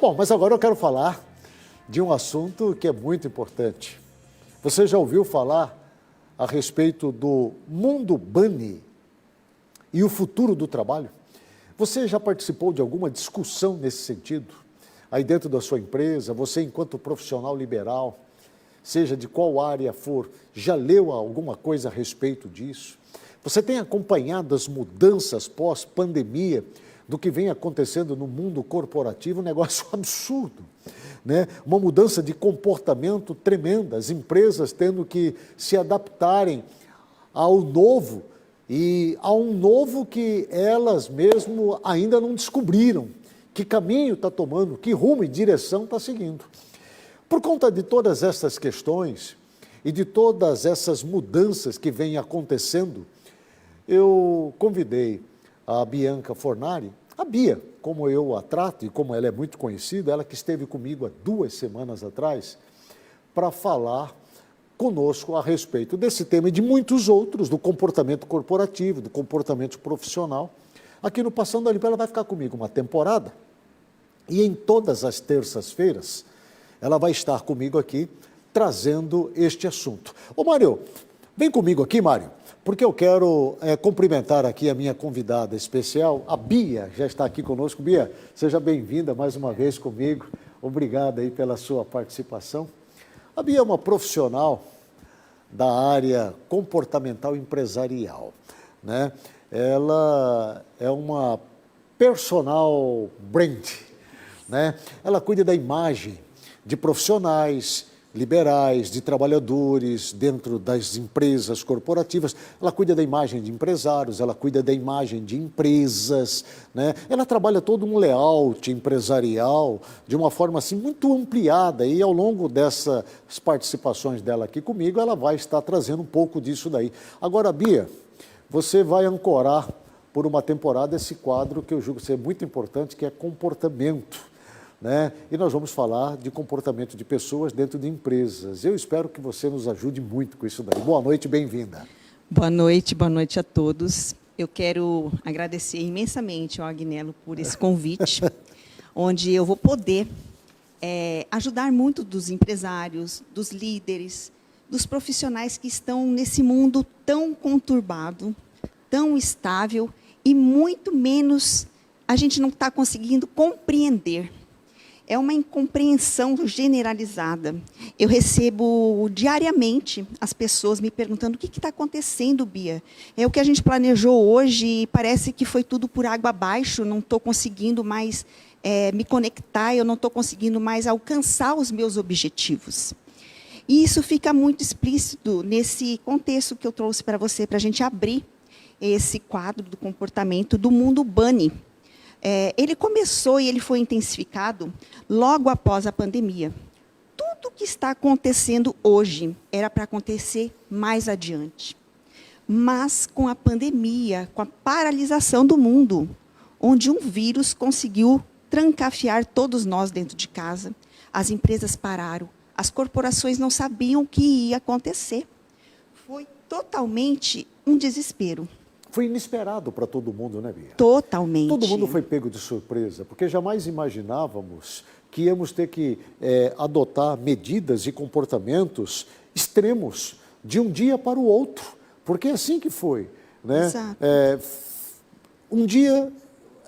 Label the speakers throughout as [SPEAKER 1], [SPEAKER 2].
[SPEAKER 1] Bom, mas agora eu quero falar de um assunto que é muito importante. Você já ouviu falar a respeito do mundo bunny e o futuro do trabalho? Você já participou de alguma discussão nesse sentido? Aí dentro da sua empresa, você enquanto profissional liberal, seja de qual área for, já leu alguma coisa a respeito disso? Você tem acompanhado as mudanças pós-pandemia do que vem acontecendo no mundo corporativo? Um negócio absurdo, né? Uma mudança de comportamento tremenda, as empresas tendo que se adaptarem ao novo e a um novo que elas mesmo ainda não descobriram que caminho está tomando, que rumo e direção está seguindo. Por conta de todas essas questões e de todas essas mudanças que vêm acontecendo, eu convidei a Bianca Fornari, a Bia, como eu a trato e como ela é muito conhecida, ela que esteve comigo há 2 semanas atrás, para falar conosco a respeito desse tema e de muitos outros, do comportamento corporativo, do comportamento profissional. Aqui no Passando a Limpo, ela vai ficar comigo uma temporada e em todas as terças-feiras ela vai estar comigo aqui trazendo este assunto. Ô Mário, vem comigo aqui, Mário, porque eu quero cumprimentar aqui a minha convidada especial, a Bia, já está aqui conosco. Bia, seja bem-vinda mais uma vez comigo, obrigado aí pela sua participação. A Bia é uma profissional da área comportamental empresarial, né? Ela é uma personal brand, né? Ela cuida da imagem de profissionais liberais, de trabalhadores dentro das empresas corporativas, ela cuida da imagem de empresários, ela cuida da imagem de empresas, né? Ela trabalha todo um layout empresarial de uma forma assim muito ampliada e ao longo dessas participações dela aqui comigo, ela vai estar trazendo um pouco disso daí. Agora, Bia, você vai ancorar por uma temporada esse quadro que eu julgo ser muito importante, que é comportamento, né? E nós vamos falar de comportamento de pessoas dentro de empresas. Eu espero que você nos ajude muito com isso daí. Boa noite, bem-vinda.
[SPEAKER 2] Boa noite a todos. Eu quero agradecer imensamente ao Agnello por esse convite, onde eu vou poder ajudar muito dos empresários, dos líderes, dos profissionais que estão nesse mundo tão conturbado, tão instável e muito menos a gente não está conseguindo compreender. É uma incompreensão generalizada. Eu recebo diariamente as pessoas me perguntando o que está acontecendo, Bia? É o que a gente planejou hoje e parece que foi tudo por água abaixo, não estou conseguindo mais me conectar, eu não estou conseguindo mais alcançar os meus objetivos. E isso fica muito explícito nesse contexto que eu trouxe para você, para a gente abrir esse quadro do comportamento do mundo bunny. Ele começou e ele foi intensificado logo após a pandemia. Tudo o que está acontecendo hoje era para acontecer mais adiante. Mas com a pandemia, com a paralisação do mundo, onde um vírus conseguiu trancafiar todos nós dentro de casa, as empresas pararam, as corporações não sabiam o que ia acontecer. Foi totalmente um desespero.
[SPEAKER 1] Foi inesperado para todo mundo, né, Bia?
[SPEAKER 2] Totalmente.
[SPEAKER 1] Todo mundo foi pego de surpresa, porque jamais imaginávamos que íamos ter que adotar medidas e comportamentos extremos de um dia para o outro, porque é assim que foi, né?
[SPEAKER 2] Exato.
[SPEAKER 1] Um dia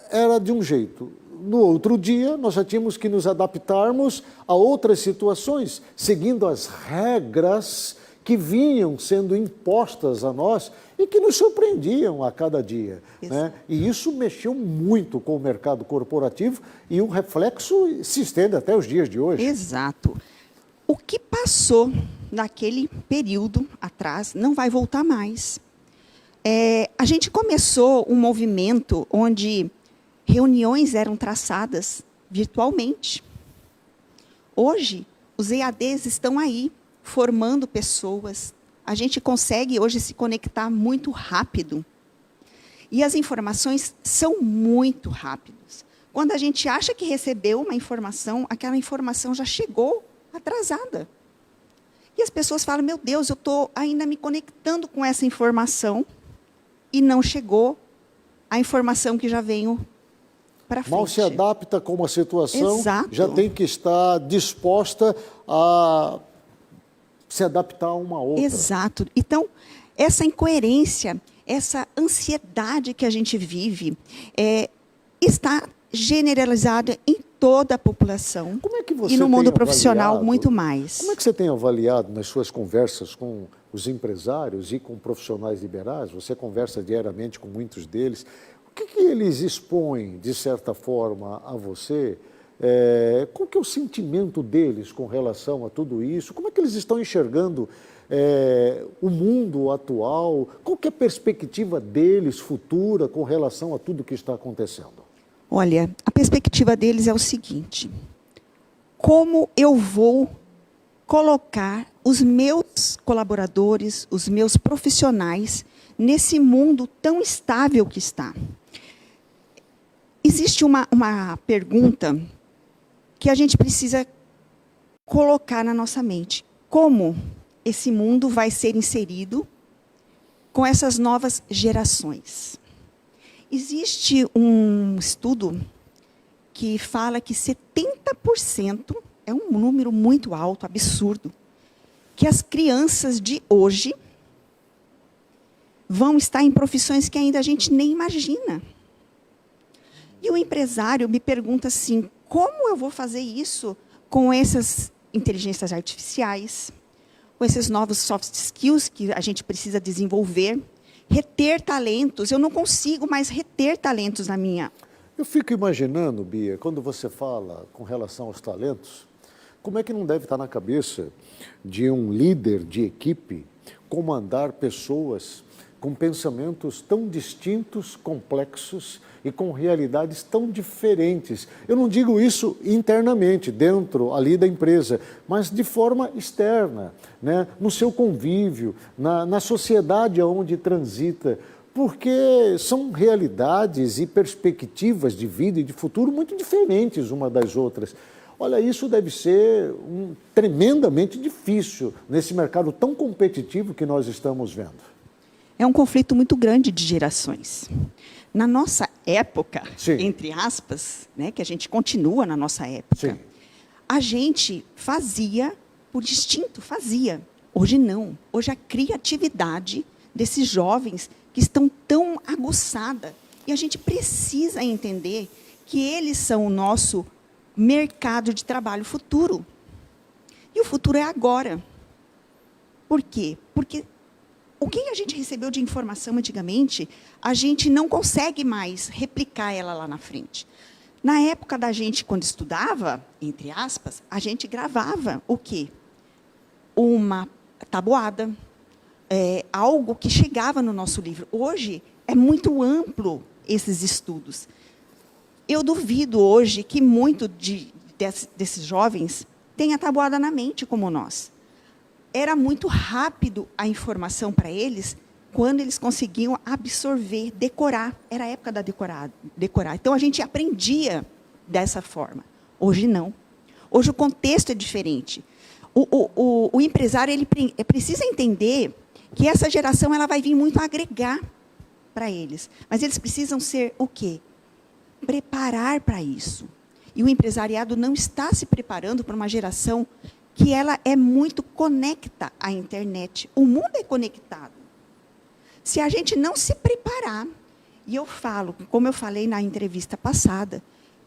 [SPEAKER 1] era de um jeito, no outro dia nós já tínhamos que nos adaptarmos a outras situações, seguindo as regras que vinham sendo impostas a nós e que nos surpreendiam a cada dia, né? E isso mexeu muito com o mercado corporativo e o reflexo se estende até os dias de hoje.
[SPEAKER 2] Exato. O que passou naquele período atrás não vai voltar mais. A gente começou um movimento onde reuniões eram traçadas virtualmente. Hoje, os EADs estão aí, formando pessoas. A gente consegue hoje se conectar muito rápido. E as informações são muito rápidas. Quando a gente acha que recebeu uma informação, aquela informação já chegou atrasada. E as pessoas falam, meu Deus, eu estou ainda me conectando com essa informação e não chegou a informação que já veio para frente.
[SPEAKER 1] Mal se adapta com uma situação,
[SPEAKER 2] Exato.
[SPEAKER 1] já tem que estar disposta a se adaptar a uma outra.
[SPEAKER 2] Exato. Então, essa incoerência, essa ansiedade que a gente vive, está generalizada em toda a população.
[SPEAKER 1] Como é que você
[SPEAKER 2] e no mundo
[SPEAKER 1] tem
[SPEAKER 2] profissional,
[SPEAKER 1] avaliado,
[SPEAKER 2] muito mais.
[SPEAKER 1] Como é que você tem avaliado nas suas conversas com os empresários e com profissionais liberais? Você conversa diariamente com muitos deles. O que eles expõem, de certa forma, a você? Qual que é o sentimento deles com relação a tudo isso? Como é que eles estão enxergando o mundo atual? Qual que é a perspectiva deles futura com relação a tudo que está acontecendo?
[SPEAKER 2] Olha, a perspectiva deles é o seguinte: como eu vou colocar os meus colaboradores, os meus profissionais, nesse mundo tão estável que está? Existe uma pergunta que a gente precisa colocar na nossa mente. Como esse mundo vai ser inserido com essas novas gerações? Existe um estudo que fala que 70%, é um número muito alto, absurdo, que as crianças de hoje vão estar em profissões que ainda a gente nem imagina. E o empresário me pergunta assim: como eu vou fazer isso com essas inteligências artificiais, com esses novos soft skills que a gente precisa desenvolver, reter talentos? Eu não consigo mais reter talentos na minha...
[SPEAKER 1] Eu fico imaginando, Bia, quando você fala com relação aos talentos, como é que não deve estar na cabeça de um líder de equipe comandar pessoas com pensamentos tão distintos, complexos e com realidades tão diferentes. Eu não digo isso internamente, dentro ali da empresa, mas de forma externa, né? No seu convívio, na sociedade onde transita, porque são realidades e perspectivas de vida e de futuro muito diferentes uma das outras. Olha, isso deve ser tremendamente difícil nesse mercado tão competitivo que nós estamos vendo.
[SPEAKER 2] É um conflito muito grande de gerações. Na nossa época,
[SPEAKER 1] Sim.
[SPEAKER 2] entre aspas, né, que a gente continua na nossa época,
[SPEAKER 1] Sim.
[SPEAKER 2] a gente fazia por instinto, fazia. Hoje não. Hoje a criatividade desses jovens que estão tão aguçada. E a gente precisa entender que eles são o nosso mercado de trabalho futuro. E o futuro é agora. Por quê? Porque o que a gente recebeu de informação antigamente, a gente não consegue mais replicar ela lá na frente. Na época da gente, quando estudava, entre aspas, a gente gravava o quê? Uma tabuada, algo que chegava no nosso livro. Hoje, é muito amplo esses estudos. Eu duvido hoje que muito desses jovens tenha tabuada na mente como nós. Era muito rápido a informação para eles quando eles conseguiam absorver, decorar. Era a época da decorar. Então, a gente aprendia dessa forma. Hoje, não. Hoje, o contexto é diferente. O empresário ele precisa entender que essa geração ela vai vir muito a agregar para eles. Mas eles precisam ser o quê? Preparar para isso. E o empresariado não está se preparando para uma geração que ela é muito conecta à internet. O mundo é conectado. Se a gente não se preparar, e eu falo, como eu falei na entrevista passada,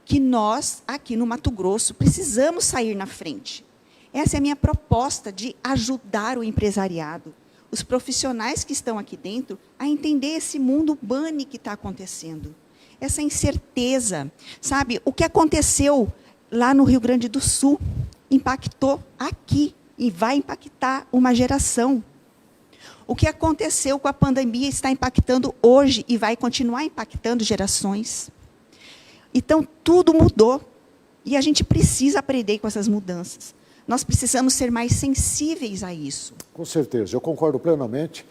[SPEAKER 2] que nós, aqui no Mato Grosso, precisamos sair na frente. Essa é a minha proposta de ajudar o empresariado, os profissionais que estão aqui dentro, a entender esse mundo bunny que está acontecendo. Essa incerteza, sabe? O que aconteceu lá no Rio Grande do Sul impactou aqui e vai impactar uma geração. O que aconteceu com a pandemia está impactando hoje e vai continuar impactando gerações. Então, tudo mudou e a gente precisa aprender com essas mudanças. Nós precisamos ser mais sensíveis a isso.
[SPEAKER 1] Com certeza, eu concordo plenamente.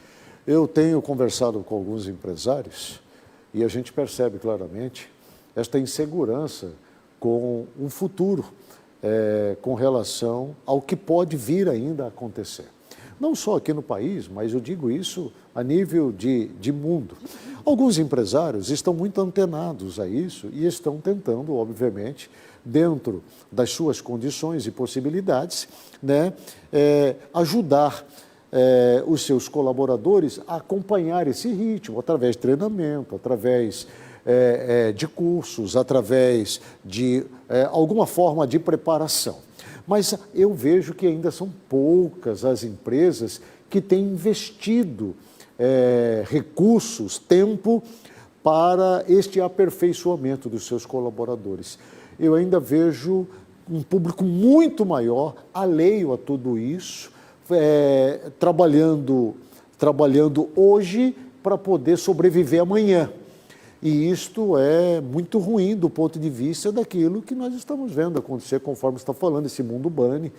[SPEAKER 1] Eu tenho conversado com alguns empresários e a gente percebe claramente esta insegurança com o futuro, com relação ao que pode vir ainda a acontecer. não só aqui no país, mas eu digo isso a nível de mundo. Alguns empresários estão muito antenados a isso e estão tentando, obviamente, dentro das suas condições e possibilidades, né, ajudar os seus colaboradores a acompanhar esse ritmo, através de treinamento, através de cursos, através de alguma forma de preparação. Mas eu vejo que ainda são poucas as empresas que têm investido recursos, tempo para este aperfeiçoamento dos seus colaboradores. Eu ainda vejo um público muito maior, alheio a tudo isso, trabalhando hoje para poder sobreviver amanhã. E isto é muito ruim do ponto de vista daquilo que nós estamos vendo acontecer, conforme você está falando, esse mundo bunny,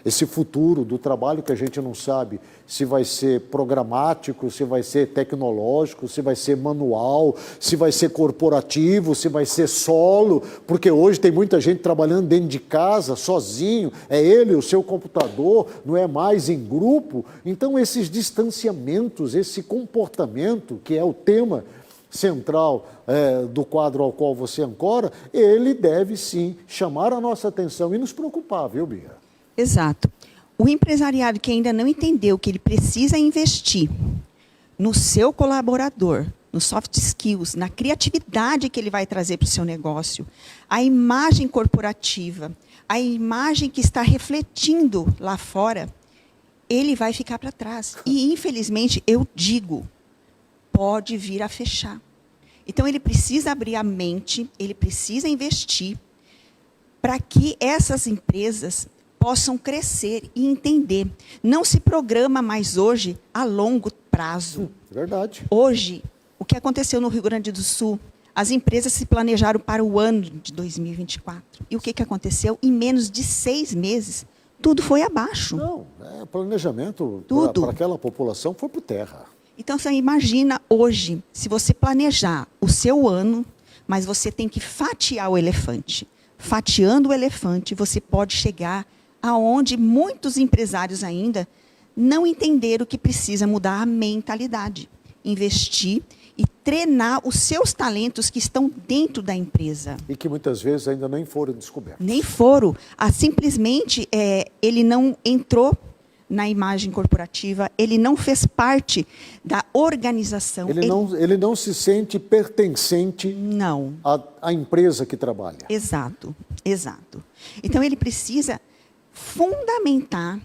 [SPEAKER 1] esse futuro do trabalho que a gente não sabe se vai ser programático, se vai ser tecnológico, se vai ser manual, se vai ser corporativo, se vai ser solo, porque hoje tem muita gente trabalhando dentro de casa, sozinho, é ele, o seu computador, não é mais em grupo. Então, esses distanciamentos, esse comportamento, que é o tema central do quadro ao qual você ancora, ele deve sim chamar a nossa atenção e nos preocupar, viu, Bia?
[SPEAKER 2] Exato. O empresariado que ainda não entendeu que ele precisa investir no seu colaborador, nos soft skills, na criatividade que ele vai trazer para o seu negócio, a imagem corporativa, a imagem que está refletindo lá fora, ele vai ficar para trás. E, infelizmente, eu digo, pode vir a fechar. Então, ele precisa abrir a mente, ele precisa investir para que essas empresas possam crescer e entender. Não se programa mais hoje a longo prazo.
[SPEAKER 1] Verdade.
[SPEAKER 2] Hoje, o que aconteceu no Rio Grande do Sul, as empresas se planejaram para o ano de 2024. E o que aconteceu? Em menos de 6 meses, tudo foi abaixo.
[SPEAKER 1] Não, planejamento para aquela população foi por terra.
[SPEAKER 2] Então, você imagina hoje, se você planejar o seu ano, mas você tem que fatiar o elefante. Fatiando o elefante, você pode chegar aonde muitos empresários ainda não entenderam que precisa mudar a mentalidade. Investir e treinar os seus talentos que estão dentro da empresa.
[SPEAKER 1] E que muitas vezes ainda nem foram descobertos.
[SPEAKER 2] Nem foram. Simplesmente, ele não entrou na imagem corporativa, ele não fez parte da organização.
[SPEAKER 1] Ele não se sente pertencente
[SPEAKER 2] não.
[SPEAKER 1] à empresa que trabalha.
[SPEAKER 2] Exato, exato. Então, ele precisa fundamentar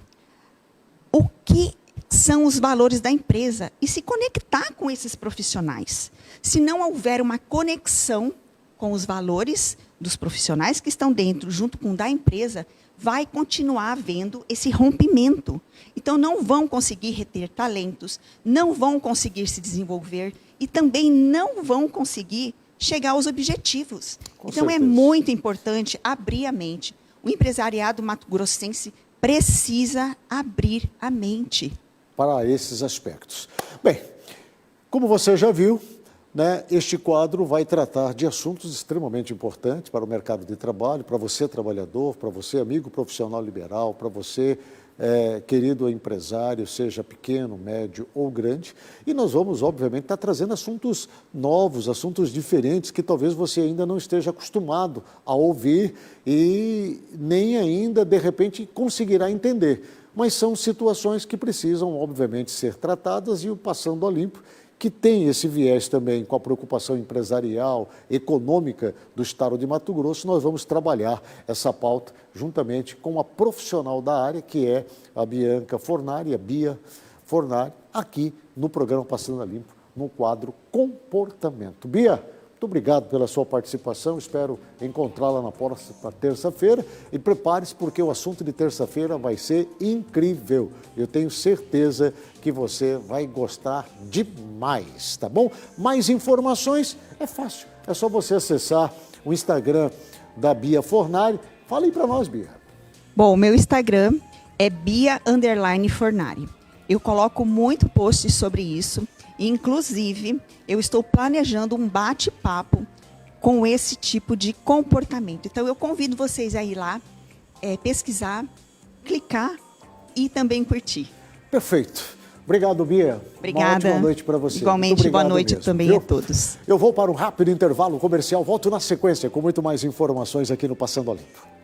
[SPEAKER 2] o que são os valores da empresa e se conectar com esses profissionais. Se não houver uma conexão com os valores dos profissionais que estão dentro, junto com o da empresa, vai continuar havendo esse rompimento. Então, não vão conseguir reter talentos, não vão conseguir se desenvolver e também não vão conseguir chegar aos objetivos. Então, é muito importante abrir a mente. O empresariado mato-grossense precisa abrir a mente.
[SPEAKER 1] Para esses aspectos. Bem, como você já viu, né, este quadro vai tratar de assuntos extremamente importantes para o mercado de trabalho, para você trabalhador, para você amigo profissional liberal, para você querido empresário, seja pequeno, médio ou grande. E nós vamos, obviamente, estar trazendo assuntos novos, assuntos diferentes que talvez você ainda não esteja acostumado a ouvir e nem ainda, de repente, conseguirá entender. Mas são situações que precisam, obviamente, ser tratadas e o Passando a Limpo, que tem esse viés também com a preocupação empresarial, econômica do Estado de Mato Grosso, nós vamos trabalhar essa pauta juntamente com a profissional da área, que é a Bianca Fornari, a Bia Fornari, aqui no programa Passando a Limpo, no quadro Comportamento. Bia, muito obrigado pela sua participação, espero encontrá-la na próxima terça-feira e prepare-se porque o assunto de terça-feira vai ser incrível. Eu tenho certeza que você vai gostar demais, tá bom? Mais informações é fácil, é só você acessar o Instagram da Bia Fornari. Fala aí para nós, Bia.
[SPEAKER 2] Bom, o meu Instagram é Bia_Fornari. Eu coloco muito posts sobre isso. Inclusive, eu estou planejando um bate-papo com esse tipo de comportamento. Então, eu convido vocês a ir lá, pesquisar, clicar e também curtir.
[SPEAKER 1] Perfeito. Obrigado, Bia.
[SPEAKER 2] Obrigada.
[SPEAKER 1] Uma ótima noite para você.
[SPEAKER 2] Igualmente, boa noite
[SPEAKER 1] mesmo,
[SPEAKER 2] também
[SPEAKER 1] viu?
[SPEAKER 2] a todos.
[SPEAKER 1] Eu vou para um rápido intervalo comercial, volto na sequência com muito mais informações aqui no Passando a Limpo.